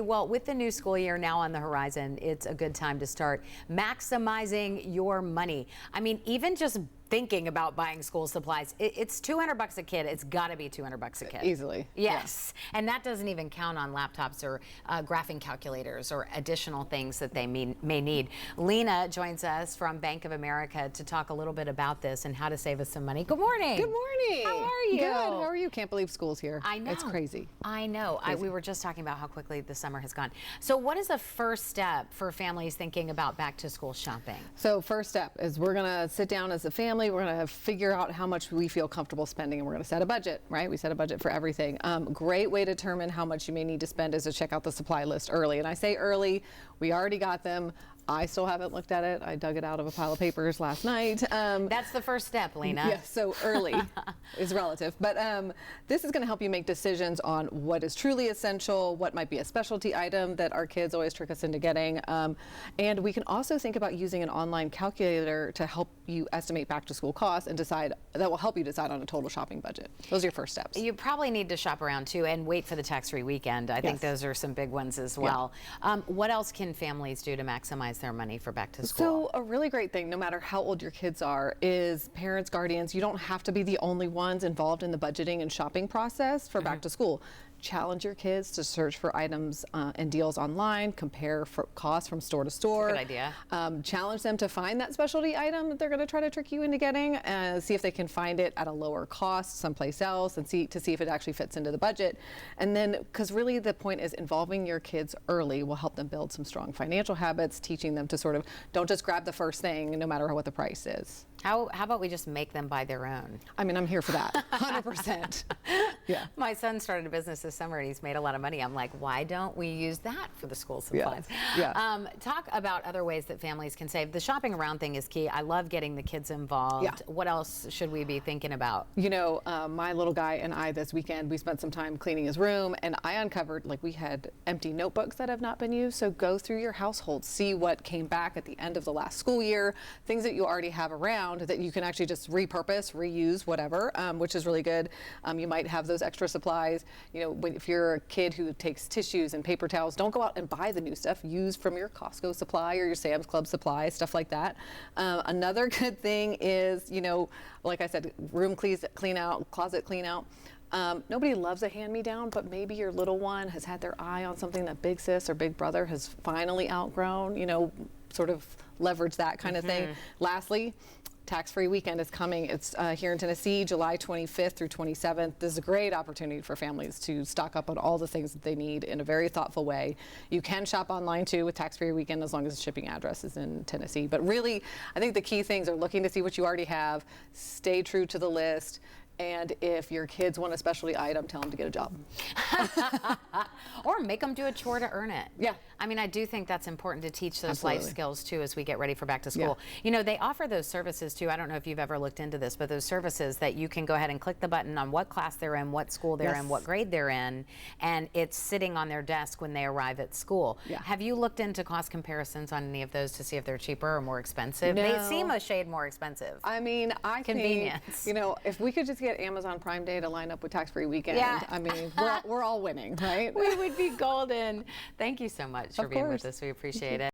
Well, with the new school year now on the horizon, it's a good time to start maximizing your money. I mean, even just thinking about buying school supplies, it's $200 a kid. It's got to be $200 a kid. Easily. Yes. Yeah. And that doesn't even count on laptops or graphing calculators or additional things that they may need. Lina joins us from Bank of America to talk a little bit about this and how to save us some money. Good morning. Good morning. How are you? Good. How are you? Can't believe school's here. I know. It's crazy. I know. We were just talking about how quickly the summer has gone. So what is the first step for families thinking about back to school shopping? So first step is we're going to sit down as a family. We're going to figure out how much we feel comfortable spending, and we're going to set a budget, right? We set a budget for everything. Great way to determine how much you may need to spend is to check out the supply list early. And I say early, we already got them. I still haven't looked at it. I dug it out of a pile of papers last night. That's the first step, Lina. Yes, so early is relative. But this is going to help you make decisions on what is truly essential, what might be a specialty item that our kids always trick us into getting. And we can also think about using an online calculator to help you estimate back to school costs and decide, that will help you decide on a total shopping budget. Those are your first steps. You probably need to shop around too and wait for the tax-free weekend. I think those are some big ones as well. Yeah. What else can families do to maximize their money for back to school? So a really great thing, no matter how old your kids are, is parents, guardians, you don't have to be the only ones involved in the budgeting and shopping process for back to school. Challenge your kids to search for items and deals online, compare costs from store to store. Good idea. Challenge them to find that specialty item that they're going to try to trick you into getting, see if they can find it at a lower cost someplace else, and see if it actually fits into the budget. And then, because really the point is involving your kids early will help them build some strong financial habits, teaching them to sort of don't just grab the first thing no matter what the price is. How about we just make them buy their own? I mean, I'm here for that, 100%. Yeah. My son started a business this summer and he's made a lot of money. I'm like, why don't we use that for the school supplies? Yeah. Talk about other ways that families can save. The shopping around thing is key. I love getting the kids involved. Yeah. What else should we be thinking about? You know, my little guy and I this weekend, we spent some time cleaning his room, and I uncovered, like, we had empty notebooks that have not been used. So go through your household, see what came back at the end of the last school year, things that you already have around that you can actually just repurpose, reuse, whatever, which is really good. You might have those extra supplies. You know, if you're a kid who takes tissues and paper towels, don't go out and buy the new stuff. Use from your Costco supply or your Sam's Club supply, stuff like that. Another good thing is, you know, like I said, room clean out, closet clean out. Nobody loves a hand-me-down, but maybe your little one has had their eye on something that big sis or big brother has finally outgrown, you know, sort of leverage that kind of thing. Lastly, tax-free weekend is coming. It's here in Tennessee, July 25th through 27th. This is a great opportunity for families to stock up on all the things that they need in a very thoughtful way. You can shop online too with tax-free weekend as long as the shipping address is in Tennessee. But really, I think the key things are looking to see what you already have, stay true to the list, and if your kids want a specialty item, tell them to get a job. Or make them do a chore to earn it. Yeah. I mean, I do think that's important to teach those Absolutely. life skills too as we get ready for back to school. Yeah. You know, they offer those services too. I don't know if you've ever looked into this, but those services that you can go ahead and click the button on what class they're in, what school they're in, what grade they're in, and it's sitting on their desk when they arrive at school. Yeah. Have you looked into cost comparisons on any of those to see if they're cheaper or more expensive? No. They seem a shade more expensive. I mean, I Convenience. think, you know, if we could just get Amazon Prime Day to line up with tax-free weekend, Yeah. I mean, we're all winning, right? We would be golden. Thank you so much for being with us. We appreciate it.